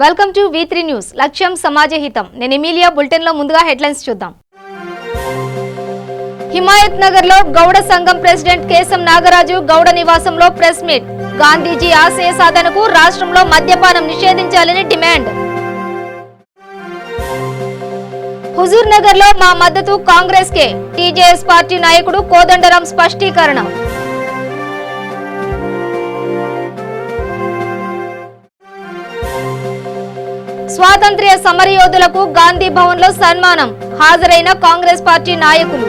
Welcome to V3 news. లక్ష్యం సమాజ హితం. నేను ఎమిలియా. బులెటిన్ లో ముందుగా హెడ్లైన్స్ చూద్దాం. హిమాయత్ నగర్ లో గౌడ సంఘం ప్రెసిడెంట్ కేశం నాగరాజు గౌడ నివాసంలో ప్రెస్ మీట్. గాంధీజీ ఆశయ సాధనకు రాష్ట్రంలో మద్యపానం నిషేధించాలని డిమాండ్. హుజూర్ నగర్ లో మా మద్దతు కాంగ్రెస్ కే. టీజేఎస్ పార్టీ నాయకుడు కోదండరాం స్పష్టీకరణ. స్వాతంత్ర్య సమరయోధులకు గాంధీ భవన్ లో సన్మానం. హాజరైన కాంగ్రెస్ పార్టీ నాయకులు.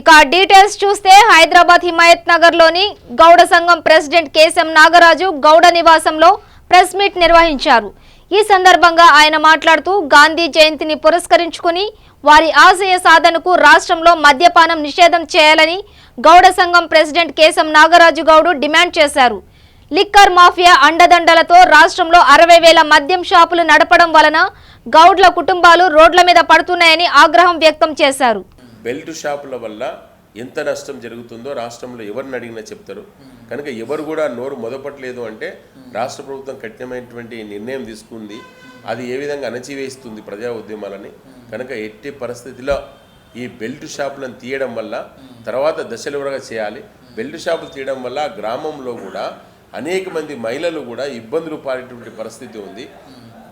ఇక డీటెయిల్స్ చూస్తే హైదరాబాద్ హిమాయత్ నగర్ లోని గౌడ సంఘం ప్రెసిడెంట్ కేశం నాగరాజు గౌడ నివాసంలో ప్రెస్ మీట్ నిర్వహించారు. ఈ సందర్భంగా ఆయన మాట్లాడుతూ గాంధీ జయంతిని పురస్కరించుకుని వారి ఆశయ సాధనకు రాష్ట్రంలో మద్యపానం నిషేధం చేయాలని గౌడ సంఘం ప్రెసిడెంట్ కేశం నాగరాజు గౌడు డిమాండ్ చేశారు. లిక్కర్ మాఫియా అండదండలతో రాష్ట్రంలో 60,000 మద్యం షాపులు నడపడం వలన గౌడ్ల కుటుంబాలు రోడ్ల మీద పడుతున్నాయని ఆగ్రహం వ్యక్తం చేశారు. బెల్ట్ షాపుల వల్ల ఎంత నష్టం జరుగుతుందో రాష్ట్రంలో ఎవరిని అడిగినా చెప్తారు. కనుక ఎవరు కూడా నోరు మొదపట్లేదు అంటే రాష్ట్ర ప్రభుత్వం కఠినమైనటువంటి నిర్ణయం తీసుకుంది. అది ఏ విధంగా అణచివేస్తుంది ప్రజా ఉద్యమాలని. కనుక ఎట్టి పరిస్థితిలో ఈ బెల్ట్ షాపులను తీయడం వల్ల తర్వాత దశలువరగా చేయాలి. బెల్ట్ షాపులు తీయడం వల్ల గ్రామంలో కూడా అనేక మంది మహిళలు కూడా ఇబ్బందులు పాడేటువంటి పరిస్థితి ఉంది.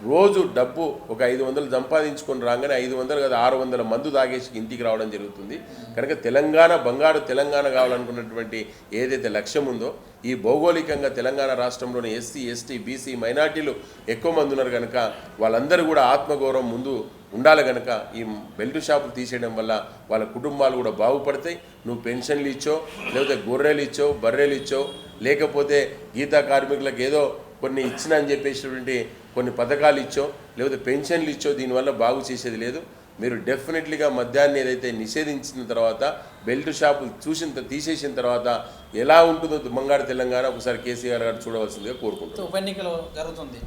రోజు డబ్బు ఒక 500 సంపాదించుకొని రాగానే 500 కదా 600 మందు తాగేసి ఇంటికి రావడం జరుగుతుంది. కనుక తెలంగాణ బంగారు తెలంగాణ కావాలనుకున్నటువంటి ఏదైతే లక్ష్యం ఉందో ఈ భౌగోళికంగా తెలంగాణ రాష్ట్రంలోని ఎస్సీ ఎస్టీ బీసీ మైనార్టీలు ఎక్కువ మంది ఉన్నారు కనుక వాళ్ళందరూ కూడా ఆత్మగౌరవం ముందు ఉండాలి. కనుక ఈ బెల్ట్ షాపులు తీసేయడం వల్ల వాళ్ళ కుటుంబాలు కూడా బాగుపడతాయి. నువ్వు పెన్షన్లు ఇచ్చో లేకపోతే గొర్రెలు ఇచ్చో బర్రెలు ఇచ్చో లేకపోతే గీతా కార్మికులకు ఏదో కొన్ని ఇచ్చిన అని చెప్పేసినటువంటి కొన్ని పథకాలు ఇచ్చో లేకపోతే పెన్షన్లు ఇచ్చో దీనివల్ల బాగు చేసేది లేదు. మీరు డెఫినెట్లీగా మద్యాన్ని ఏదైతే నిషేధించిన తర్వాత బెల్ట్ షాపులు తీసేసిన తర్వాత ఎలా ఉంటుందో బంగారు తెలంగాణ ఒకసారి కేసీఆర్ గారు చూడవలసిందిగా కోరుకుంటున్నాం. ఉప ఎన్నికలు జరుగుతుంది.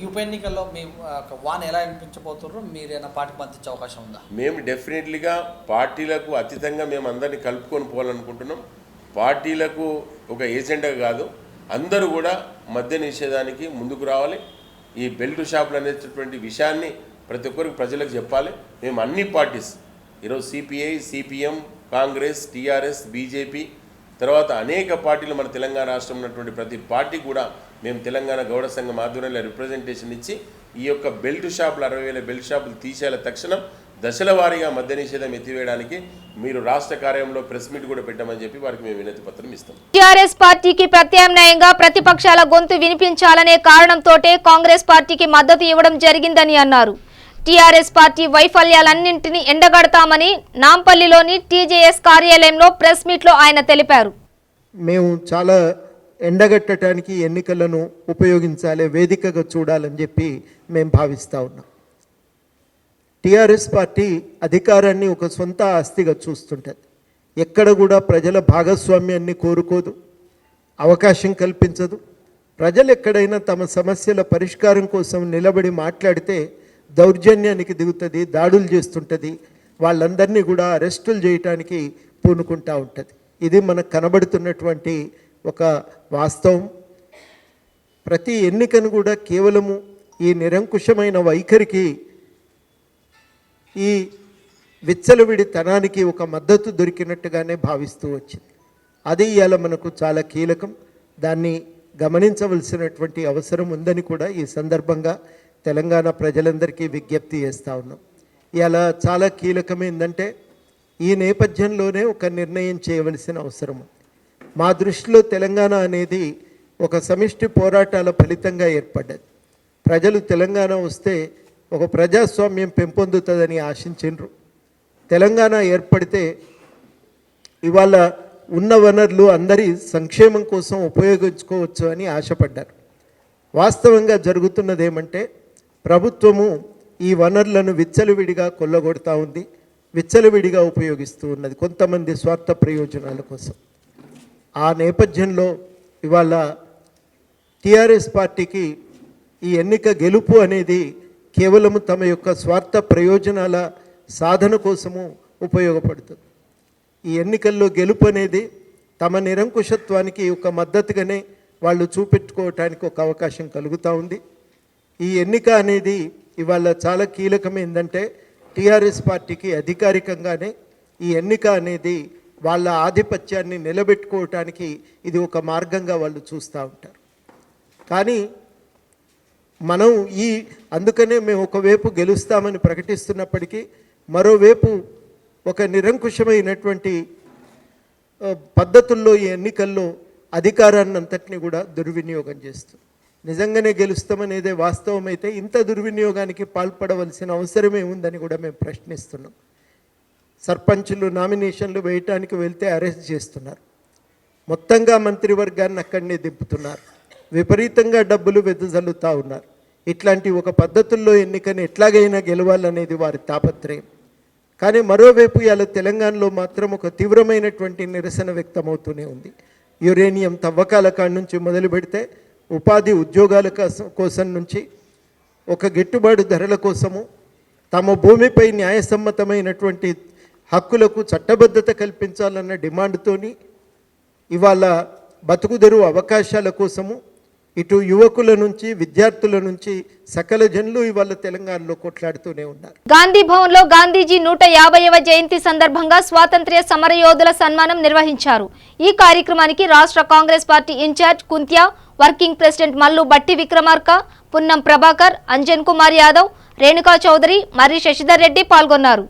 ఈ ఉప ఎన్నికల్లో మీ వాన్ ఎలా అనిపించబోతున్నారు? మీరేనా పార్టీకి మద్దతు ఇచ్చే అవకాశం ఉందా? మేము డెఫినెట్లీగా పార్టీలకు అతీతంగా మేము అందరినీ కలుపుకొని పోవాలనుకుంటున్నాం. పార్టీలకు ఒక ఏజెండా కాదు, అందరూ కూడా మద్య నిషేధానికి ముందుకు రావాలి. ఈ బెల్ట్ షాపులు అనేటటువంటి విషయాన్ని ప్రతి ఒక్కరికి ప్రజలకు చెప్పాలి. మేము అన్ని పార్టీస్ ఈరోజు CPI CPM Congress TRS BJP తర్వాత అనేక పార్టీలు మన తెలంగాణ రాష్ట్రం ఉన్నటువంటి ప్రతి పార్టీ కూడా మేము తెలంగాణ గౌడ సంఘం ఆధ్వర్యంలో రిప్రజెంటేషన్ ఇచ్చి ఈ యొక్క బెల్ట్ షాపులు 60,000 బెల్ట్ షాపులు తీసేయాల తక్షణం దశల వారీగా మద్య నిషేధం ఎత్తివేయడానికి మీరు రాష్ట్ర కార్యంలో ప్రెస్ మీట్ కూడా పెట్టమని చెప్పి వారికి మేము వినతి పత్రం ఇస్తాం. టీఆర్ఎస్ పార్టీకి ప్రత్యామ్నాయంగా ప్రతిపక్షాల గొంతు వినిపించాలనే కారణంతోటే కాంగ్రెస్ పార్టీకి మద్దతు ఇవ్వడం జరిగిందని అన్నారు. టీఆర్ఎస్ పార్టీ వైఫల్యాలన్నింటినీ ఎండగడతామని నాంపల్లిలోని టీజేఎస్ కార్యాలయంలో ప్రెస్ మీట్లో ఆయన తెలిపారు. మేము చాలా ఎండగట్టడానికి ఎన్నికలను ఉపయోగించాలి, వేదికగా చూడాలని చెప్పి మేము భావిస్తూ ఉన్నాం. టీఆర్ఎస్ పార్టీ అధికారాన్ని ఒక సొంత ఆస్తిగా చూస్తుంటుంది. ఎక్కడ కూడా ప్రజల భాగస్వామ్యాన్ని కోరుకోదు, అవకాశం కల్పించదు. ప్రజలు ఎక్కడైనా తమ సమస్యల పరిష్కారం కోసం నిలబడి మాట్లాడితే దౌర్జన్యానికి దిగుతుంది, దాడులు చేస్తుంటుంది, వాళ్ళందరినీ కూడా అరెస్టులు చేయటానికి పూనుకుంటూ ఉంటుంది. ఇది మనకు కనబడుతున్నటువంటి ఒక వాస్తవం. ప్రతి ఎన్నికను కూడా కేవలము ఈ నిరంకుశమైన వైఖరికి ఈ విచ్చలవిడితనానికి ఒక మద్దతు దొరికినట్టుగానే భావిస్తూ వచ్చింది. అది ఇవాళ మనకు చాలా కీలకం. దాన్ని గమనించవలసినటువంటి అవసరం ఉందని కూడా ఈ సందర్భంగా తెలంగాణ ప్రజలందరికీ విజ్ఞప్తి చేస్తూ ఉన్నాం. ఇవాళ చాలా కీలకమైందంటే ఈ నేపథ్యంలోనే ఒక నిర్ణయం చేయవలసిన అవసరం ఉంది. మా దృష్టిలో తెలంగాణ అనేది ఒక సమిష్టి పోరాటాల ఫలితంగా ఏర్పడ్డది. ప్రజలు తెలంగాణ వస్తే ఒక ప్రజాస్వామ్యం పెంపొందుతుందని ఆశించారు. తెలంగాణ ఏర్పడితే ఇవాళ ఉన్న వనరులు అందరి సంక్షేమం కోసం ఉపయోగించుకోవచ్చు అని ఆశపడ్డారు. వాస్తవంగా జరుగుతున్నది ఏమంటే ప్రభుత్వము ఈ వనరులను విచ్చలవిడిగా కొల్లగొడతా ఉంది, విచ్చలవిడిగా ఉపయోగిస్తూ ఉన్నది కొంతమంది స్వార్థ ప్రయోజనాల కోసం. ఆ నేపథ్యంలో ఇవాళ టీఆర్ఎస్ పార్టీకి ఈ ఎన్నిక గెలుపు అనేది కేవలము తమ యొక్క స్వార్థ ప్రయోజనాల సాధన కోసము ఉపయోగపడుతుంది. ఈ ఎన్నికల్లో గెలుపు అనేది తమ నిరంకుశత్వానికి ఒక మద్దతుగానే వాళ్ళు చూపెట్టుకోవటానికి ఒక అవకాశం కలుగుతూ ఉంది. ఈ ఎన్నిక అనేది ఇవాళ చాలా కీలకమైందంటే టీఆర్ఎస్ పార్టీకి అధికారికంగానే ఈ ఎన్నిక అనేది వాళ్ళ ఆధిపత్యాన్ని నిలబెట్టుకోవటానికి ఇది ఒక మార్గంగా వాళ్ళు చూస్తూ ఉంటారు. కానీ మనం అందుకనే మేము ఒకవైపు గెలుస్తామని ప్రకటిస్తున్నప్పటికీ మరోవైపు ఒక నిరంకుశమైనటువంటి పద్ధతుల్లో ఈ ఎన్నికల్లో అధికారాన్ని అంతటినీ కూడా దుర్వినియోగం చేస్తుంది. నిజంగానే గెలుస్తామనేదే వాస్తవమైతే ఇంత దుర్వినియోగానికి పాల్పడవలసిన అవసరమే ఉందని కూడా మేము ప్రశ్నిస్తున్నాం. సర్పంచులు నామినేషన్లు వేయటానికి వెళ్తే అరెస్ట్ చేస్తున్నారు, మొత్తంగా మంత్రివర్గాన్ని అక్కడనే దింపుతున్నారు, విపరీతంగా డబ్బులు వెదజల్లుతూ ఉన్నారు. ఇట్లాంటి ఒక పద్ధతుల్లో ఎన్నికని ఎట్లాగైనా గెలవాలనేది వారి తాపత్రయం. కానీ మరోవైపు ఇలా తెలంగాణలో మాత్రం ఒక తీవ్రమైనటువంటి నిరసన వ్యక్తమవుతూనే ఉంది. యురేనియం తవ్వకాల కాడి నుంచి మొదలు పెడితే ఉపాధి ఉద్యోగాల కోసం నుంచి ఒక గిట్టుబాటు ధరల కోసము తమ భూమిపై న్యాయసమ్మతమైనటువంటి హక్కులకు చట్టబద్ధత కల్పించాలన్న డిమాండ్తోని ఇవాళ బతుకుదెరువు అవకాశాల కోసము ఇటు యువకుల నుంచి విద్యార్థుల నుంచి సకల జనులు ఇవాళ తెలంగాణలో కొట్లాడుతూనే ఉన్నారు. గాంధీ భవన్ లో గాంధీజీ 150వ జయంతి సందర్భంగా స్వాతంత్ర్య సమరయోధుల సన్మానం నిర్వహించారు. ఈ కార్యక్రమానికి రాష్ట్ర Congress party incharge Kuntia, working president Mallu Bhatti Vikramarka, పున్నం ప్రభాకర్, అంజన్ కుమార్ యాదవ్, రేణుకా చౌదరి, మర్రి శశిధర్ రెడ్డి పాల్గొన్నారు.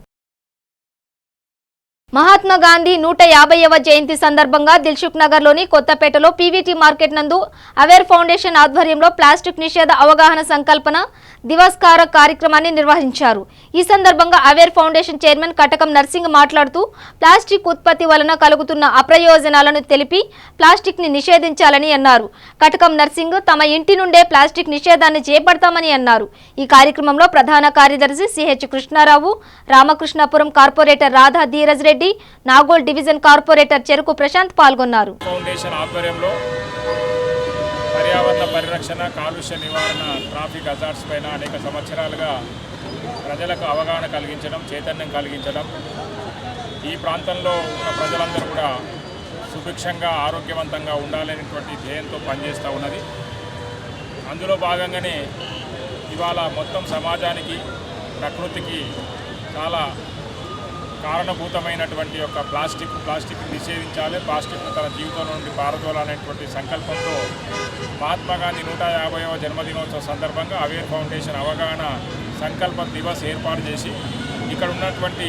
మహాత్మా గాంధీ 150వ జయంతి సందర్భంగా దిల్సుఖ్ నగర్లోని కొత్తపేటలో పీవీటీ మార్కెట్ నందు అవేర్ ఫౌండేషన్ ఆధ్వర్యంలో ప్లాస్టిక్ నిషేధ అవగాహన సంకల్పన దివస్కార కార్యక్రమాన్ని నిర్వహించారు. ఈ సందర్భంగా అవేర్ ఫౌండేషన్ చైర్మన్ కటకం నర్సింగ్ మాట్లాడుతూ ప్లాస్టిక్ ఉత్పత్తి వలన కలుగుతున్న అప్రయోజనాలను తెలిపి ప్లాస్టిక్ ని నిషేధించాలని అన్నారు. కటకం నర్సింగ్ తమ ఇంటి నుండే ప్లాస్టిక్ నిషేధాన్ని చేపడతామని అన్నారు. ఈ కార్యక్రమంలో ప్రధాన కార్యదర్శి CH Krishna Rao, Ramakrishnapuram corporator Radha Dheeraj Reddy, Nagole division corporator Cheruku Prashanth పాల్గొన్నారు. ఫౌండేషన్ ఆధ్వర్యంలో పర్యావరణ పరిరక్షణ, కాలుష్య నివారణ, ట్రాఫిక్ హజార్డ్స్ పైన అనేక సంవత్సరాలుగా ప్రజలకు అవగాహన కలిగించడం, చైతన్యం కలిగించడం, ఈ ప్రాంతంలో ఉన్న ప్రజలందరూ కూడా సుభిక్షంగా ఆరోగ్యవంతంగా ఉండాలనేటువంటి ధ్యేయంతో పనిచేస్తూ ఉన్నది. అందులో భాగంగానే ఇవాళ మొత్తం సమాజానికి, ప్రకృతికి చాలా కారణభూతమైనటువంటి యొక్క ప్లాస్టిక్ నిషేధించాలి, ప్లాస్టిక్ తన జీవితంలో నుండి పారదోలాలనేటువంటి సంకల్పంతో మహాత్మా గాంధీ 150వ జన్మదినోత్సవ సందర్భంగా అవేర్ ఫౌండేషన్ అవగాహన సంకల్ప దివస్ ఏర్పాటు చేసి ఇక్కడ ఉన్నటువంటి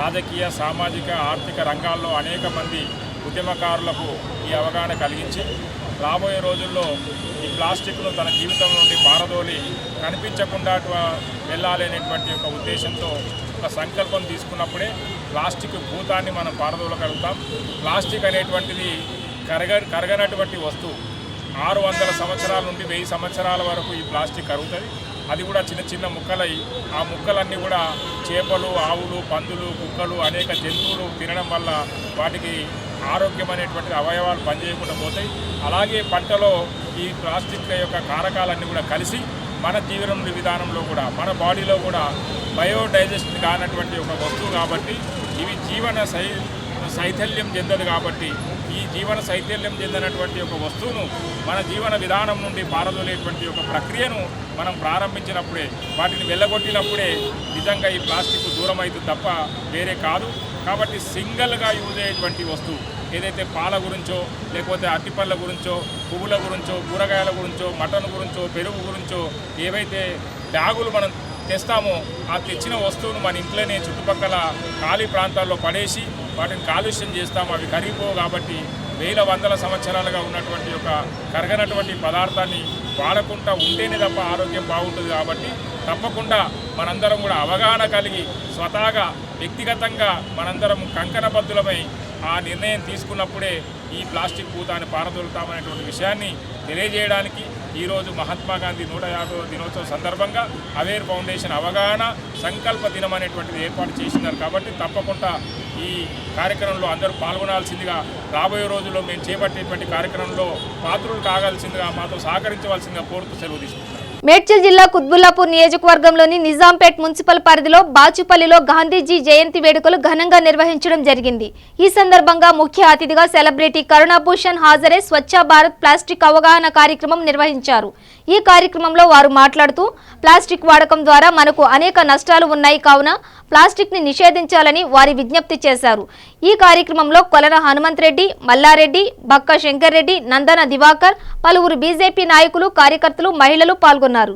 రాజకీయ, సామాజిక, ఆర్థిక రంగాల్లో అనేక మంది ఉద్యమకారులకు ఈ అవగాహన కలిగించి రాబోయే రోజుల్లో ఈ ప్లాస్టిక్ను తన జీవితం నుండి పారదోలి కనిపించకుండా వెళ్ళాలి అనేటువంటి ఒక ఉద్దేశంతో ఒక సంకల్పం తీసుకున్నప్పుడే ప్లాస్టిక్ భూతాన్ని మనం పారదోలగలుగుతాం. ప్లాస్టిక్ అనేటువంటిది కరగనటువంటి వస్తువు. 600 సంవత్సరాల నుండి 1000 సంవత్సరాల వరకు ఈ ప్లాస్టిక్ కరుగుతుంది. అది కూడా చిన్న చిన్న ముక్కలై ఆ ముక్కలన్నీ కూడా చేపలు, ఆవులు, పందులు, కుక్కలు, అనేక జంతువులు తినడం వల్ల వాటికి ఆరోగ్యం అనేటువంటి అవయవాలు పనిచేయకుండా పోతాయి. అలాగే పంటలో ఈ ప్లాస్టిక్ యొక్క కారకాలన్నీ కూడా కలిసి మన జీవన విధానంలో కూడా, మన బాడీలో కూడా బయోడైజెస్ట్ కానటువంటి ఒక వస్తువు కాబట్టి ఇవి జీవన శైథల్యం చెందదు. కాబట్టి ఈ జీవన శైథల్యం చెందినటువంటి ఒక వస్తువును మన జీవన విధానం నుండి పారదోలేటువంటి ఒక ప్రక్రియను మనం ప్రారంభించినప్పుడే, వాటిని వెళ్ళగొట్టినప్పుడే నిజంగా ఈ ప్లాస్టిక్ దూరం అవుతుంది తప్ప వేరే కాదు. కాబట్టి సింగిల్గా యూజ్ అయ్యేటువంటి వస్తువు ఏదైతే పాల గురించో, లేకపోతే అరటిపళ్ళ గురించో, పువ్వుల గురించో, కూరగాయల గురించో, మటన్ గురించో, పెరుగు గురించో ఏవైతే బ్యాగులు మనం తెస్తామో ఆ తెచ్చిన వస్తువును మన ఇంట్లోనే చుట్టుపక్కల ఖాళీ ప్రాంతాల్లో పడేసి వాటిని కాలుష్యం చేస్తాము. అవి కరిగిపోవు. కాబట్టి 1000 సంవత్సరాలుగా ఉన్నటువంటి ఒక కరగనటువంటి పదార్థాన్ని వాడకుండా ఉంటేనే తప్ప ఆరోగ్యం బాగుంటుంది. కాబట్టి తప్పకుండా మనందరం కూడా అవగాహన కలిగి స్వతహాగా వ్యక్తిగతంగా మనందరం కంకణబద్ధులమై ఆ నిర్ణయం తీసుకున్నప్పుడే ఈ ప్లాస్టిక్ భూతాన్ని పారదోలుతామనేటువంటి విషయాన్ని తెలియజేయడానికి ఈరోజు మహాత్మా గాంధీ 150వ దినోత్సవ సందర్భంగా అవేర్ ఫౌండేషన్ అవగాహన సంకల్ప దినం అనేటువంటిది ఏర్పాటు చేసినారు. కాబట్టి తప్పకుండా ఈ కార్యక్రమంలో అందరూ పాల్గొనాల్సిందిగా, రాబోయే రోజుల్లో మేము చేపట్టేటువంటి కార్యక్రమంలో పాత్రులు కాగాల్సిందిగా, మాతో సహకరించవలసిందిగా కోరుతూ సెలవు తీసుకుంటున్నాం. మేడ్చల్ జిల్లా కుత్బుల్లాపూర్ నియోజకవర్గంలోని నిజాంపేట్ మున్సిపల్ పరిధిలో బాచుపల్లిలో గాంధీజీ జయంతి వేడుకలు ఘనంగా నిర్వహించడం జరిగింది. ఈ సందర్భంగా ముఖ్య అతిథిగా సెలబ్రిటీ కరుణాభూషణ్ హాజరై స్వచ్ఛ భారత్ ప్లాస్టిక్ అవగాహన కార్యక్రమం నిర్వహించారు. ఈ కార్యక్రమంలో వారు మాట్లాడుతూ ప్లాస్టిక్ వాడకం ద్వారా మనకు అనేక నష్టాలు ఉన్నాయి కావున ప్లాస్టిక్ ని నిషేధించాలని వారి విజ్ఞప్తి చేశారు. ఈ కార్యక్రమంలో కొలన హనుమంత్ రెడ్డి, మల్లారెడ్డి, బక్క శంకర్ రెడ్డి, నందన దివాకర్, పలువురు బీజేపీ నాయకులు, కార్యకర్తలు, మహిళలు పాల్గొన్నారు.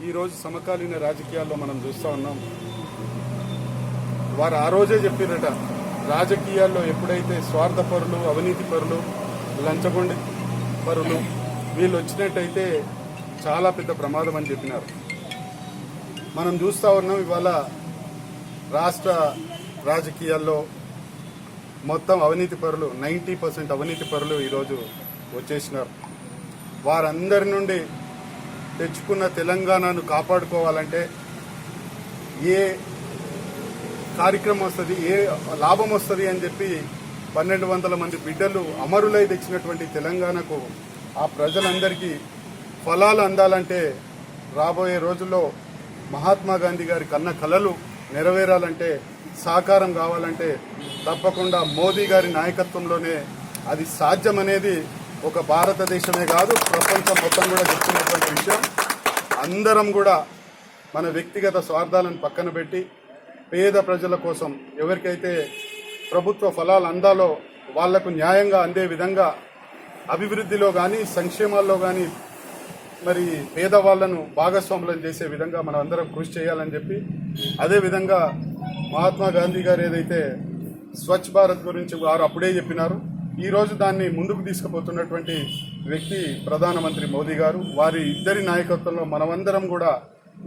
ఈ రోజు సమకాలీన రాజకీయాల్లో మనం చూస్తూ ఉన్నాం. వారు ఆ రోజే చెప్పిరట, రాజకీయాల్లో ఎప్పుడైతే స్వార్థపరులు, అవినీతి పరులు, లంచగొండి పరులు వీళ్ళు వచ్చినట్టయితే చాలా పెద్ద ప్రమాదం అని చెప్పినారు. మనం చూస్తూ ఉన్నాం ఇవాళ రాష్ట్ర రాజకీయాల్లో మొత్తం అవినీతి పరులు 90% అవినీతి పరులు ఈరోజు వచ్చేసినారు. వారందరి నుండి తెచ్చుకున్న తెలంగాణను కాపాడుకోవాలంటే ఏ కార్యక్రమం వస్తుంది, ఏ లాభం వస్తుంది అని చెప్పి 1200 మంది బిడ్డలు అమరులై తెచ్చినటువంటి తెలంగాణకు ఆ ప్రజలందరికీ ఫలాలు అందాలంటే, రాబోయే రోజుల్లో మహాత్మా గాంధీ గారి కన్న కలలు నెరవేరాలంటే, సాకారం కావాలంటే తప్పకుండా మోదీ గారి నాయకత్వంలోనే అది సాధ్యమనేది ఒక భారతదేశమే కాదు ప్రపంచం మొత్తం కూడా చెప్తున్నటువంటి విషయం. అందరం కూడా మన వ్యక్తిగత స్వార్థాలను పక్కన పెట్టి పేద ప్రజల కోసం ఎవరికైతే ప్రభుత్వ ఫలాలు అందాలో వాళ్లకు న్యాయంగా అందే విధంగా అభివృద్ధిలో కానీ సంక్షేమాల్లో కానీ మరి పేదవాళ్లను భాగస్వాములను చేసే విధంగా మనం అందరం కృషి చేయాలని చెప్పి, అదేవిధంగా మహాత్మా గాంధీ గారు ఏదైతే స్వచ్ఛ భారత్ గురించి వారు అప్పుడే చెప్పినారు, ఈరోజు దాన్ని ముందుకు తీసుకుపోతున్నటువంటి వ్యక్తి ప్రధానమంత్రి మోదీ గారు. వారి ఇద్దరి నాయకత్వంలో మనమందరం కూడా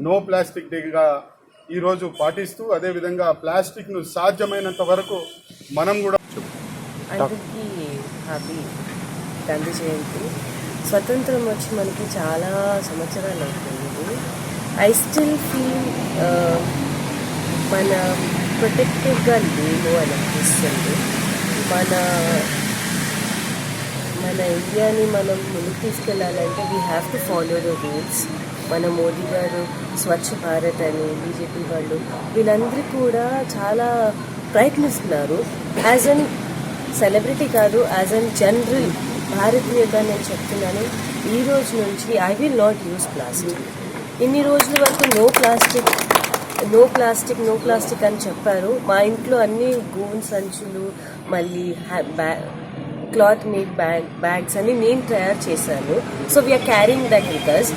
నో ప్లాస్టిక్ డేగా ఈరోజు పాటిస్తూ, అదేవిధంగా ప్లాస్టిక్ను సాధ్యమైనంత వరకు మనం కూడా అందరికీ హ్యాపీ గాంధీ జయంతి. స్వతంత్రం వచ్చి మనకి చాలా సంవత్సరాలు అవుతుంది. ఐ స్టిల్ ఫీల్ మన ప్రొటెక్టివ్గా లేము అని అనిపిస్తుంది. మన ఇండియాని మనం ముందుకు తీసుకెళ్ళాలంటే we have to follow the rules. మన మోదీ గారు స్వచ్ఛ భారత్ అని, బీజేపీ వాళ్ళు వీళ్ళందరూ కూడా చాలా ప్రయత్నిస్తున్నారు. యాజ్ అన్ సెలబ్రిటీ కాదు, యాజ్ అన్ జనరల్ భారతీయగా నేను చెప్తున్నాను, ఈ రోజు నుంచి I will not use plastic. ఇన్ని రోజుల వరకు నో ప్లాస్టిక్ అని చెప్పారు. మా ఇంట్లో అన్ని గోన్ సంచులు, మళ్ళీ క్లాత్ మేడ్ బ్యాగ్స్ అని నేను తయారు చేశాను. So we're carrying that with us.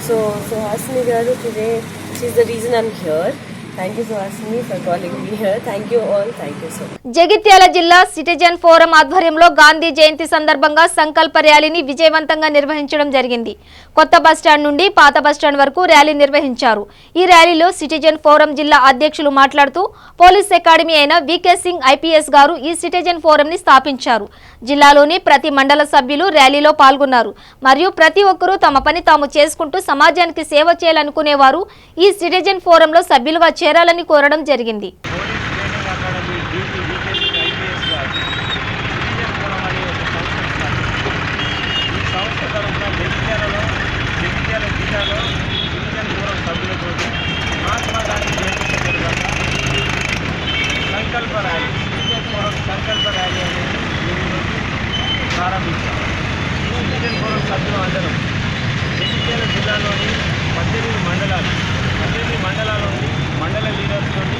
So Suhasini గారు, today she is the reason I'm here. Thank you, Suhasini, for calling me here. Thank you all. Thank you so much. Jagtial జిల్లా citizen forum ఆధ్వర్యంలో గాంధీ జయంతి సందర్భంగా సంకల్ప ర్యాలీని విజయవంతంగా నిర్వహించడం జరిగింది. కొత్త బస్టాండ్ నుండి పాత బస్టాండ్ వరకు ర్యాలీ నిర్వహించారు. ఈ ర్యాలీలో సిటిజన్ ఫోరం జిల్లా అధ్యక్షులు మాట్లాడుతూ పోలీస్ అకాడమీ అయిన వికే సింగ్ ఐపీఎస్ గారు ఈ సిటిజన్ ఫోరం ని స్థాపించారు. జిల్లాలోని ప్రతి మండల సభ్యులు ర్యాలీలో పాల్గొన్నారు. మరియు ప్రతి ఒక్కరూ తమ పని తాము చేసుకుంటూ సమాజానికి సేవ చేయాలనుకునేవారు ఈ సిటిజన్ ఫోరంలో సభ్యులుగా చేరాలని కోరడం జరిగింది. సంకల్ప ర్యాలీ అనేది ప్రారంభించాం. ఈ సిటిజన్ ఫోరం సభ్యులు అందరం జగిత్యాల జిల్లాలోని 18 మండలాల్లోని మండల లీడర్స్ తోటి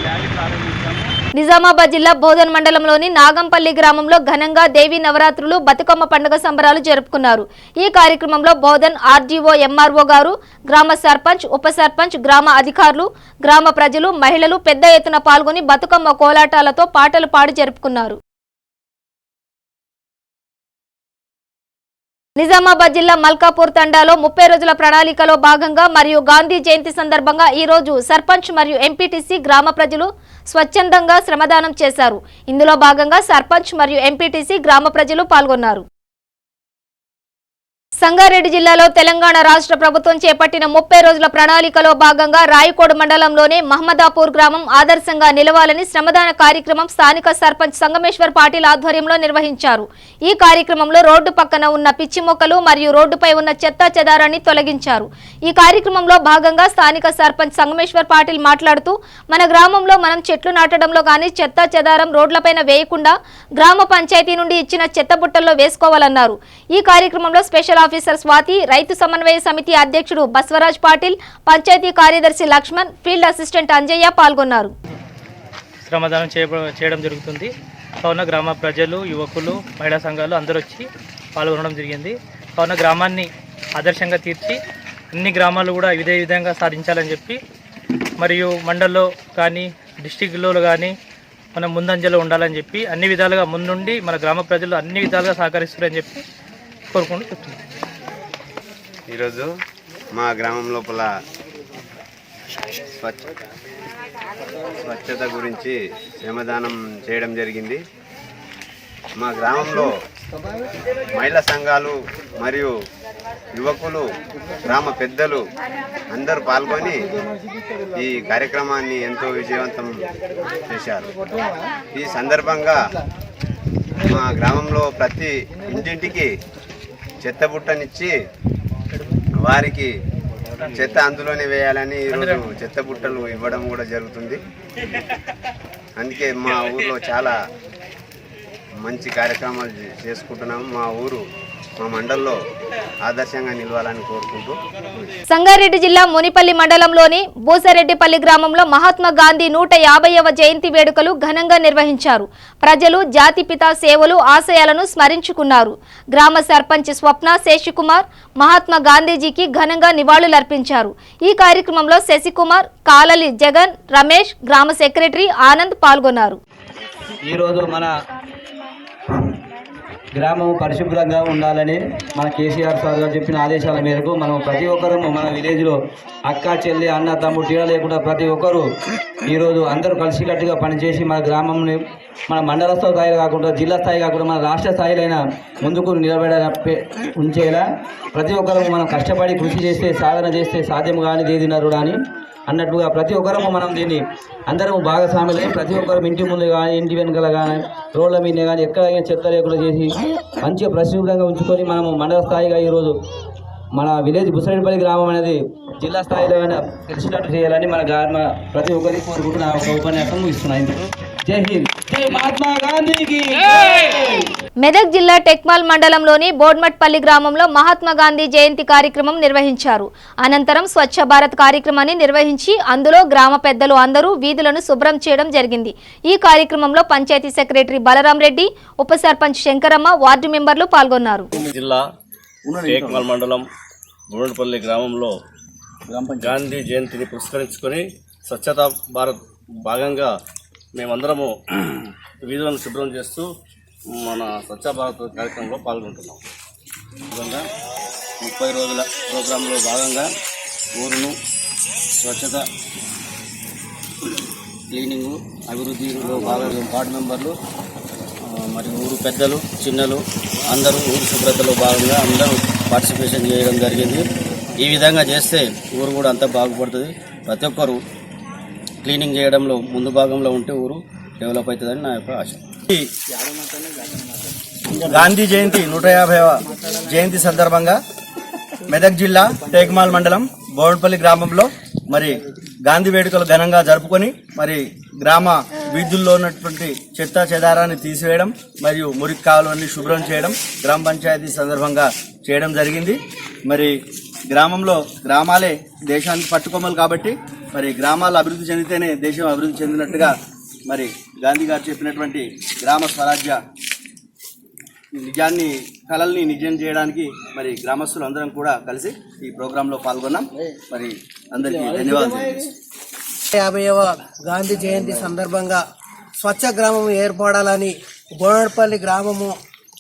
ర్యాలీ ప్రారంభించాము. నిజామాబాద్ జిల్లా బోధన్ మండలంలోని నాగంపల్లి గ్రామంలో ఘనంగా దేవీ నవరాత్రులు, బతుకమ్మ పండుగ సంబరాలు జరుపుకున్నారు. ఈ కార్యక్రమంలో బోధన్ ఆర్డీఓ, ఎంఆర్ఓ గారు, గ్రామ సర్పంచ్, ఉప సర్పంచ్, గ్రామ అధికారులు, గ్రామ ప్రజలు, మహిళలు పెద్ద ఎత్తున పాల్గొని బతుకమ్మ కోలాటాలతో పాటలు పాడి జరుపుకున్నారు. నిజామాబాద్ జిల్లా మల్కాపూర్ తండాలో 30 రోజుల ప్రణాళికలో భాగంగా మరియు గాంధీ జయంతి సందర్భంగా ఈ రోజు సర్పంచ్ మరియు ఎంపీటీసీ గ్రామ ప్రజలు స్వచ్ఛందంగా శ్రమదానం చేశారు. ఇందులో భాగంగా సర్పంచ్ మరియు ఎంపీటీసీ గ్రామ ప్రజలు పాల్గొన్నారు. సంగారెడ్డి జిల్లాలో తెలంగాణ రాష్ట్ర ప్రభుత్వం చేపట్టిన 30 రోజుల ప్రణాళికలో భాగంగా రాయకోడ్ మండలంలోని మహమ్మదాపూర్ గ్రామం ఆదర్శంగా నిలవాలని శ్రమదాన కార్యక్రమం స్థానిక సర్పంచ్ సంగమేశ్వర్ పాటిల్ ఆధ్వర్యంలో నిర్వహించారు. ఈ కార్యక్రమంలో రోడ్డు పక్కన ఉన్న పిచ్చి మొక్కలు మరియు రోడ్డుపై ఉన్న చెత్తా చెదారాన్ని తొలగించారు. ఈ కార్యక్రమంలో భాగంగా స్థానిక సర్పంచ్ సంగమేశ్వర్ పాటిల్ మాట్లాడుతూ మన గ్రామంలో మనం చెట్లు నాటడంలో కానీ చెత్తా చెదారం రోడ్లపైన వేయకుండా గ్రామ పంచాయతీ నుండి ఇచ్చిన చెత్త బుట్టల్లో వేసుకోవాలన్నారు. ఈ కార్యక్రమంలో స్పెషల్ ఆఫీసర్ స్వాతి, రైతు సమన్వయ సమితి అధ్యక్షుడు బస్వరాజ్ పాటిల్, పంచాయతీ కార్యదర్శి లక్ష్మణ్, ఫీల్డ్ అసిస్టెంట్ అంజయ్య పాల్గొన్నారు. శ్రమదానం చేయడం జరుగుతుంది. కావున గ్రామ ప్రజలు, యువకులు, మహిళా సంఘాలు అందరూ వచ్చి పాల్గొనడం జరిగింది. కావున గ్రామాన్ని ఆదర్శంగా తీర్చి అన్ని గ్రామాలు కూడా ఇదే విధంగా సాధించాలని చెప్పి, మరియు మండల్లో కానీ డిస్టిక్లో కానీ మనం ముందంజలో ఉండాలని చెప్పి అన్ని విధాలుగా ముందుండి మన గ్రామ ప్రజలు అన్ని విధాలుగా సహకరిస్తారని చెప్పి కోరుకుంటూ చెప్తున్నాను. ఈరోజు మా గ్రామం లోపల స్వచ్ఛత గురించి శ్రమదానం చేయడం జరిగింది. మా గ్రామంలో మహిళా సంఘాలు మరియు యువకులు, గ్రామ పెద్దలు అందరూ పాల్గొని ఈ కార్యక్రమాన్ని ఎంతో విజయవంతం చేశారు. ఈ సందర్భంగా మా గ్రామంలో ప్రతి ఇంటింటికి చెత్త బుట్టనిచ్చి వారికి చెత్త అందులోనే వేయాలని ఈరోజు చెత్త బుట్టలు ఇవ్వడం కూడా జరుగుతుంది. అందుకే మా ఊర్లో చాలా మంచి కార్యక్రమాలు చేసుకుంటున్నాము. మా ఊరు, మా మండలంలో ఆదర్శంగా నిలవాలని కోరుకుంటూ. సంగారెడ్డి జిల్లా మునిపల్లి మండలంలోని బూసరెడ్డిపల్లి గ్రామంలో మహాత్మా గాంధీ 150వ జయంతి వేడుకలు ఘనంగా నిర్వహించారు. ప్రజలు జాతిపిత సేవలు, ఆశయాలను స్మరించుకున్నారు. గ్రామ సర్పంచ్ స్వప్న శేషికుమార్ మహాత్మా గాంధీజీకి ఘనంగా నివాళులర్పించారు. ఈ కార్యక్రమంలో శశికుమార్, కాలలి జగన్, రమేష్, గ్రామ సెక్రటరీ ఆనంద్ పాల్గొన్నారు. ఈరోజు మన గ్రామం పరిశుభ్రంగా ఉండాలని మన కేసీఆర్ సార్ గారు చెప్పిన ఆదేశాల మేరకు మనం ప్రతి ఒక్కరూ మన విలేజ్లో అక్క, చెల్లి, అన్న, తమ్ముడు తేడా లేకుండా ప్రతి ఒక్కరూ ఈరోజు అందరూ కలిసికట్టుగా పనిచేసి మన గ్రామంని మన మండల స్థాయి కాకుండా, జిల్లా స్థాయి కాకుండా మన రాష్ట్ర స్థాయిలైనా ముందుకు నిలబడే ఉంచేలా ప్రతి ఒక్కరూ మనం కష్టపడి కృషి చేస్తే, సాధన చేస్తే సాధ్యం కానీ దేదినరు అని అన్నట్టుగా ప్రతి ఒక్కరము మనం దీన్ని అందరం భాగస్వాములై ప్రతి ఒక్కరు ఇంటి ముందు కానీ, ఇంటి వెనుకల కానీ, రోడ్ల మీద కానీ ఎక్కడైనా చెత్త లేకుండా చేసి మంచిగా పరిశుభ్రంగా ఉంచుకొని మనము మండల స్థాయిగా ఈరోజు మన విలేజ్ బుసరెడ్డిపల్లి గ్రామం అనేది జిల్లా స్థాయిలో తెలిసినట్టు చేయాలని మన గ్రామ ప్రతి ఒక్కరికి కోరుకుంటున్న ఒక ఉపన్యాసం ముగిస్తున్నాయి. జై హింద్, జై మహాత్మా గాంధీకి. మెదక్ జిల్లా టెక్మాల్ మండలంలోని బోడ్మట్పల్లి గ్రామంలో మహాత్మా గాంధీ జయంతి కార్యక్రమం నిర్వహించారు. అనంతరం స్వచ్ఛ భారత్ కార్యక్రమాన్ని నిర్వహించి అందులో గ్రామ పెద్దలు అందరూ వీధులను శుభ్రం చేయడం జరిగింది. ఈ కార్యక్రమంలో పంచాయతీ సెక్రటరీ బలరాం రెడ్డి, ఉప సర్పంచ్ శంకరమ్మ, వార్డు మెంబర్లు పాల్గొన్నారు. జిల్లా టెక్మాల్ మండలం బోడ్మట్పల్లి గ్రామంలో గాంధీ జయంతిని పురస్కరించుకొని స్వచ్ఛతా భారత్ భాగంగా మేమందరము వీధులను శుభ్రం చేస్తూ మన స్వచ్ఛ భారత్ కార్యక్రమంలో పాల్గొంటున్నాం. విధంగా 30 రోజుల ప్రోగ్రాంలో భాగంగా ఊరును స్వచ్ఛత, క్లీనింగు, అభివృద్ధిలో భాగంగా వార్డు మెంబర్లు మరియు ఊరు పెద్దలు, చిన్నలు అందరూ ఊరు శుభ్రతలో భాగంగా అందరూ పార్టిసిపేషన్ చేయడం జరిగింది. ఈ విధంగా చేస్తే ఊరు కూడా అంతా బాగుపడుతుంది. ప్రతి ఒక్కరు క్లీనింగ్ చేయడంలో ముందు భాగంలో ఉంటే ఊరు డెవలప్ అవుతుందని నా యొక్క ఆశ. గాంధీ జయంతి 150వ జయంతి సందర్భంగా మెదక్ జిల్లా టేక్మాల్ మండలం బోడ్మట్పల్లి గ్రామంలో మరి గాంధీ వేడుకలు ఘనంగా జరుపుకొని మరి గ్రామ వీధుల్లో ఉన్నటువంటి చెత్త చెదారాన్ని తీసివేయడం మరియు మురికి కాలువన్ని శుభ్రం చేయడం గ్రామ పంచాయతీ సందర్భంగా చేయడం జరిగింది. మరి గ్రామంలో గ్రామాలే దేశానికి పట్టుకొమ్మలు కాబట్టి మరి గ్రామాలు అభివృద్ధి చెందితేనే దేశం అభివృద్ధి చెందినట్టుగా మరి గాంధీ గారు చెప్పినటువంటి గ్రామ స్వరాజ్య నిజాన్ని, కళల్ని నిజం చేయడానికి మరి గ్రామస్తులు అందరం కూడా కలిసి ఈ ప్రోగ్రాంలో పాల్గొన్నాం. మరి అందరికీ ధన్యవాదాలు. 50వ గాంధీ జయంతి సందర్భంగా స్వచ్ఛ గ్రామం ఏర్పడాలని బోడ్మట్పల్లి గ్రామము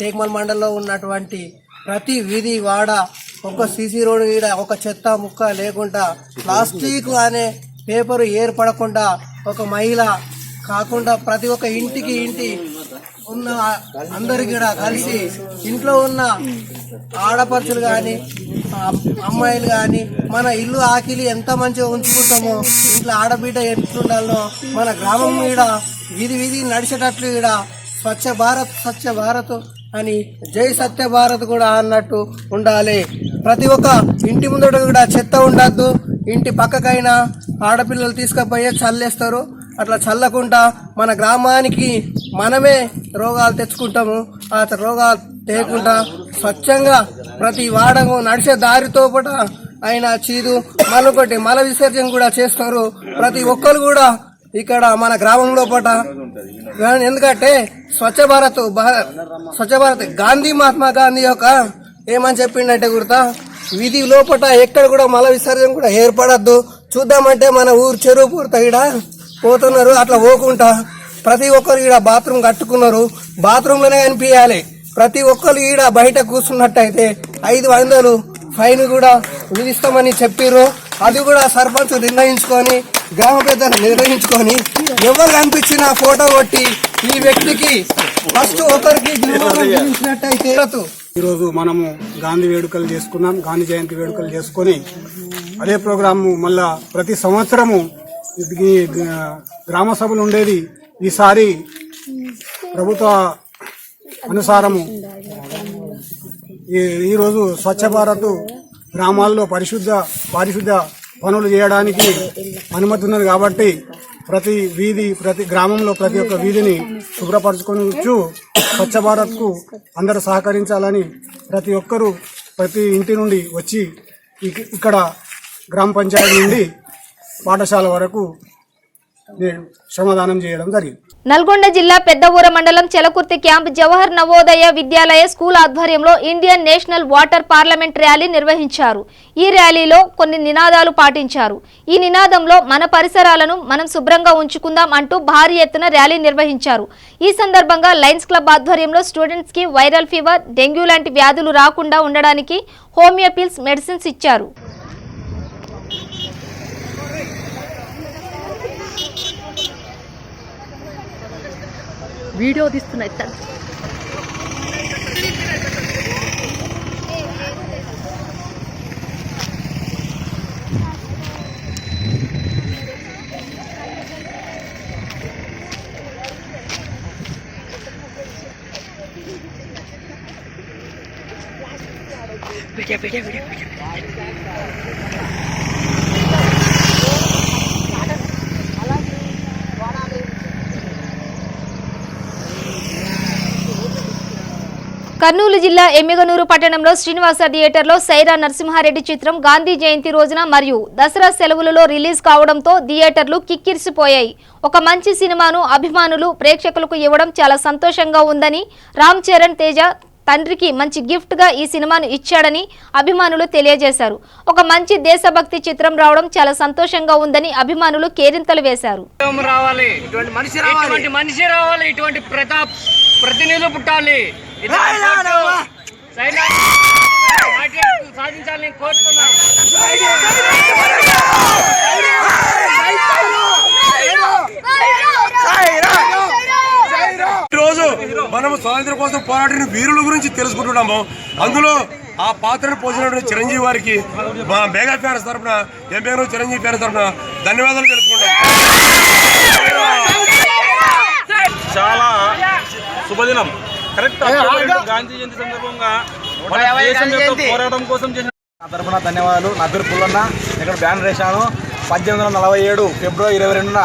టేక్మాల్ మండలంలో ఉన్నటువంటి ప్రతి వీధి వాడ ఒక సీసీ రోడ్డు మీద ఒక చెత్త ముక్క లేకుండా, ప్లాస్టిక్ అనే పేపరు ఏర్పడకుండా, ఒక మహిళ కాకుండా ప్రతి ఒక్క ఇంటికి ఉన్న అందరికి కూడా కలిసి ఇంట్లో ఉన్న ఆడపడుచులు కానీ అమ్మాయిలు కానీ మన ఇల్లు ఆకిలి ఎంత మంచిగా ఉంచుకుంటామో ఇంట్లో ఆడబిడ్డ ఎట్లుండాలో మన గ్రామం మీద వీధి వీధి నడిచేటట్లు ఈడ స్వచ్ఛ భారత్ అని జై సత్య భారత్ కూడా అన్నట్టు ఉండాలి. ప్రతి ఒక్క ఇంటి ముందట కూడా చెత్త ఉండద్దు. ఇంటి పక్కకైనా ఆడపిల్లలు తీసుకుపోయే చల్లేస్తారు. అట్లా చల్లకుండా మన గ్రామానికి మనమే రోగాలు తెచ్చుకుంటాము. ఆ రోగాలు తేకుండా స్వచ్ఛంగా ప్రతి వాడకు నడిచే దారితో పాటు ఆయన చీదు మరొకటి మల విసర్జన కూడా చేస్తారు. ప్రతి ఒక్కరు కూడా ఇక్కడ మన గ్రామంలో పాట ఎందుకంటే స్వచ్ఛ భారత్ మహాత్మా గాంధీ యొక్క ఏమని చెప్పిండంటే గుర్తా వీధి లోపల ఎక్కడ కూడా మల విసర్జన కూడా ఏర్పడద్దు. చూద్దామంటే మన ఊరు చెరువు పూర్త ఈడ పోతున్నారు. అట్లా పోకుండా ప్రతి ఒక్కరు ఈడ బాత్రూమ్ కట్టుకున్నారు. బాత్రూంలోనే కనిపించాలి. ప్రతి ఒక్కరు ఈడ బయట కూర్చున్నట్టయితే 500 ఫైన్ కూడా విధిస్తామని చెప్పారు. అది కూడా సర్పంచ్ నిర్ణయించుకొని గ్రామ పెద్దలు నిర్ణయించుకొని ఎవరు కనిపించినా ఫోటో కొట్టి ఈ వ్యక్తికి ఫస్ట్ ఒకరికి విధించినట్టయితే. ఈరోజు మనము గాంధీ వేడుకలు చేసుకున్నాం. గాంధీ జయంతి వేడుకలు చేసుకొని అదే ప్రోగ్రాము మళ్ళా ప్రతి సంవత్సరము గ్రామ సభలు ఉండేది. ఈసారి ప్రభుత్వ అనుసారము ఈరోజు స్వచ్ఛ భారత్ గ్రామాల్లో పారిశుద్ధ పనులు చేయడానికి అనుమతి ఉన్నది కాబట్టి ప్రతి గ్రామంలో ప్రతి ఒక్క వీధిని శుభ్రపరచుకొని స్వచ్ఛ భారత్కు అందరూ సహకరించాలని ప్రతి ఒక్కరూ ప్రతి ఇంటి నుండి వచ్చి ఇక్కడ గ్రామ పంచాయతీ నుండి పాఠశాల వరకు శ్రమదానం చేయడం జరిగింది. నల్గొండ జిల్లా పెద్దవూర మండలం చెలకుర్తి క్యాంప్ జవహర్ నవోదయ విద్యాలయ స్కూల్ ఆధ్వర్యంలో Indian national water parliament rally నిర్వహించారు. ఈ ర్యాలీలో కొన్ని నినాదాలు పాటించారు. ఈ నినాదంలో మన పరిసరాలను మనం శుభ్రంగా ఉంచుకుందాం అంటూ భారీ ఎత్తున ర్యాలీ నిర్వహించారు. ఈ సందర్భంగా లయన్స్ క్లబ్ ఆధ్వర్యంలో స్టూడెంట్స్ కి వైరల్ ఫీవర్, డెంగ్యూ లాంటి వ్యాధులు రాకుండా ఉండడానికి హోమియో పిల్స్ మెడిసిన్స్ ఇచ్చారు. వీడియో తీస్తున్నాయి. కర్నూలు జిల్లా ఎమ్మిగనూరు పట్టణంలో శ్రీనివాస థియేటర్లో సైరా నరసింహారెడ్డి చిత్రం గాంధీ జయంతి రోజున మరియు దసరా సెలవులలో రిలీజ్ కావడంతో థియేటర్లు కిక్కిరిసిపోయాయి. ఒక మంచి సినిమాను అభిమానులు ప్రేక్షకులకు ఇవ్వడం చాలా సంతోషంగా ఉందని, రామ్ చరణ్ తేజ తండ్రికి మంచి గిఫ్ట్ గా ఈ సినిమాను ఇచ్చాడని అభిమానులు తెలియజేశారు. ఒక మంచి దేశభక్తి చిత్రం రావడం చాలా సంతోషంగా ఉందని అభిమానులు కేరింతలు వేశారు. ఇటువంటి ప్రతినిధులు పుట్టాలి, సాధించాలని కోరుతున్నాను. ఈరోజు మనము స్వాతంత్ర్యం కోసం పోరాడిన వీరుల గురించి తెలుసుకుంటున్నాము. అందులో ఆ పాత్రను పోషించినటువంటి చిరంజీవి వారికి మా మెగా ఫ్యాన్స్ తరఫున, ఎంపీ చిరంజీవి ఫ్యాన్స్ తరఫున ధన్యవాదాలు తెలుసుకుంటాం. చాలా శుభదినం. కరెక్ట్ గాంధీ జయంతి సందర్భంగా దేశం యొక్క పోరాటం కోసం చేసిన తరఫున ధన్యవాదాలు. నా పేరు పుల్లన్న. ఇక్కడ బ్యానర్ వేశాను. 1847 ఫిబ్రవరి 22న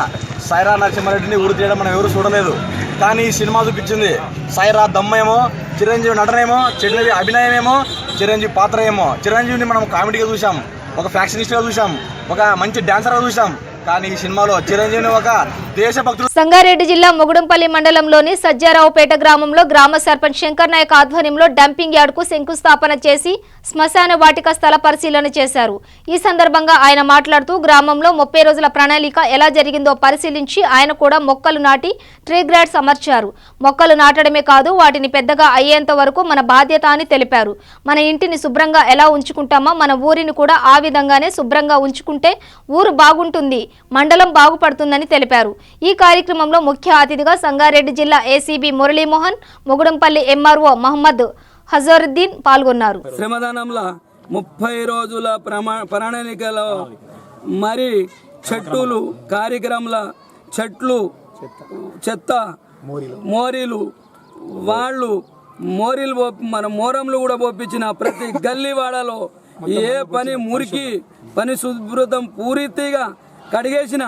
సైరా నరసింహారెడ్డిని ఊరు తీయడం మనం ఎవరు చూడలేదు. కానీ ఈ సినిమా చూపించింది. సైరా దమ్మేమో, చిరంజీవి నటనేమో, చిరంజీవి అభినయమేమో, చిరంజీవి పాత్ర ఏమో. చిరంజీవిని మనం కామెడీగా చూసాం, ఒక ఫ్యాక్షనిస్ట్గా చూసాం, ఒక మంచి డాన్సర్గా చూసాం. కానీ ఈ సినిమాలో చిరంజీవిని ఒక దేశభక్తుడు. సంగారెడ్డి జిల్లా మొగుడంపల్లి మండలంలోని సజ్జారావుపేట గ్రామంలో గ్రామ సర్పంచ్ శంకర్ నాయక్ ఆధ్వర్యంలో డంపింగ్ యార్డ్ కు శంకుస్థాపన చేసి శ్మశాన వాటిక స్థల పరిశీలన చేశారు. ఈ సందర్భంగా ఆయన మాట్లాడుతూ గ్రామంలో 30 రోజుల ప్రణాళిక ఎలా జరిగిందో పరిశీలించి ఆయన కూడా మొక్కలు నాటి ట్రీ గ్రాడ్స్ అమర్చారు. మొక్కలు నాటడమే కాదు, వాటిని పెద్దగా అయ్యేంత వరకు మన బాధ్యత అని తెలిపారు. మన ఇంటిని శుభ్రంగా ఎలా ఉంచుకుంటామో మన ఊరిని కూడా ఆ విధంగానే శుభ్రంగా ఉంచుకుంటే ఊరు బాగుంటుంది, మండలం బాగుపడుతుందని తెలిపారు. ఈ కార్యక్రమంలో ముఖ్య అతిథిగా సంగారెడ్డి జిల్లా ఏసీబీ మురళీమోహన్, మొగుడంపల్లి ఎంఆర్ఓ మహమ్మద్ హజరుద్దీన్ పాల్గొన్నారు. శ్రమదానంలో 30 రోజుల ప్రణాళికలో మరి చెట్టులు కార్యక్రమంలో చెట్లు చెత్త మోరీలు వాళ్ళు మోరీలు మన మోరంలు కూడా పోపించిన ప్రతి గల్లీ వాడలో ఏ పని మురికి పని శుభ్రతం పూర్తిగా కడిగేసిన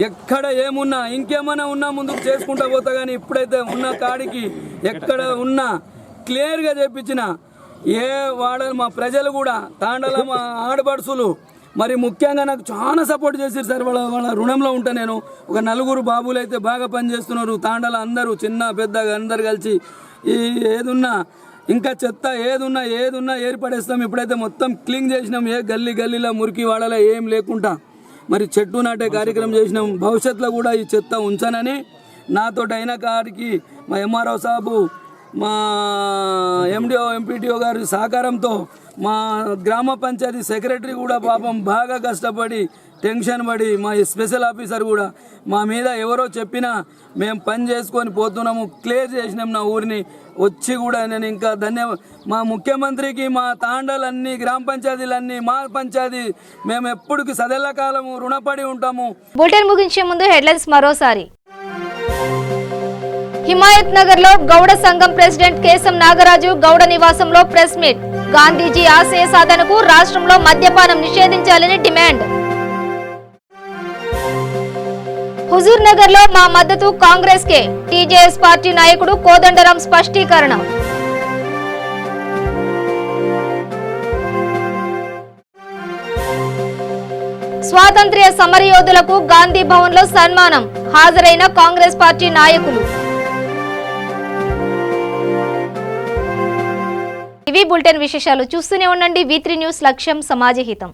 ఎక్కడ ఏమున్నా ఇంకేమైనా ఉన్నా ముందుకు చేసుకుంటా పోతా కానీ ఇప్పుడైతే ఉన్న కాడికి ఎక్కడ ఉన్నా క్లియర్గా చెప్పించిన ఏ వాడలు మా ప్రజలు కూడా తాండల మా ఆడపడుసులు మరి ముఖ్యంగా నాకు చాలా సపోర్ట్ చేశారు సార్. వాళ్ళ రుణంలో ఉంటా నేను. ఒక 4 బాబులు అయితే బాగా పనిచేస్తున్నారు తాండల అందరూ చిన్న పెద్దగా అందరు కలిసి ఏదున్నా ఇంకా చెత్త ఏదున్నా ఏర్పడేస్తాం. ఇప్పుడైతే మొత్తం క్లీన్ చేసినాం. ఏ గల్లీలో మురికి వాడలో ఏం లేకుండా మరి చెట్టు నాటే కార్యక్రమం చేసినాం. భవిష్యత్తులో కూడా ఈ చెత్త ఉంచానని నాతో అయిన కాడికి మా ఎంఆర్ఓ సాబు మా ఎండిఓ ఎంపీటీఓ గారి సహకారంతో మా గ్రామ పంచాయతీ సెక్రటరీ కూడా పాపం బాగా కష్టపడి టెన్షన్ పడి మా స్పెషల్ ఆఫీసర్ కూడా మా మీద ఎవరో చెప్పినా మేము పని చేసుకొని పోతున్నాము. క్లియర్ చేసినాం నా ఊరిని వచ్చి కూడా నేను ఇంకా మా ముఖ్యమంత్రికి మా తాండాలన్నీ గ్రామ పంచాయతీలన్నీ మా పంచాయతీ మేము ఎప్పటికీ సదెల్ల కాలము రుణపడి ఉంటాము. బులెటిన్ ముగించే ముందు హెడ్లైన్స్ మరోసారి. హిమాయత్ నగర్ లో గౌడ సంఘం ప్రెసిడెంట్ కేశం నాగరాజు గౌడ నివాసంలో ప్రెస్ మీట్. గాంధీజీ ఆశయ సాధనకు రాష్ట్రంలో మద్యపానం నిషేధించాలని డిమాండ్. హుజూర్ నగర్ లో మా మద్దతు కాంగ్రెస్ కే, టీజేఎస్ పార్టీ నాయకుడు కోదండరాం స్పష్టీకరణ. స్వాతంత్ర్య సమరయోధులకు గాంధీ భవన్ లో సన్మానం. హాజరైన కాంగ్రెస్ పార్టీ నాయకులు. ఇవి బులెటిన్ విశేషాలు. చూస్తూనే ఉండండి V3 న్యూస్. లక్ష్యం సమాజహితం.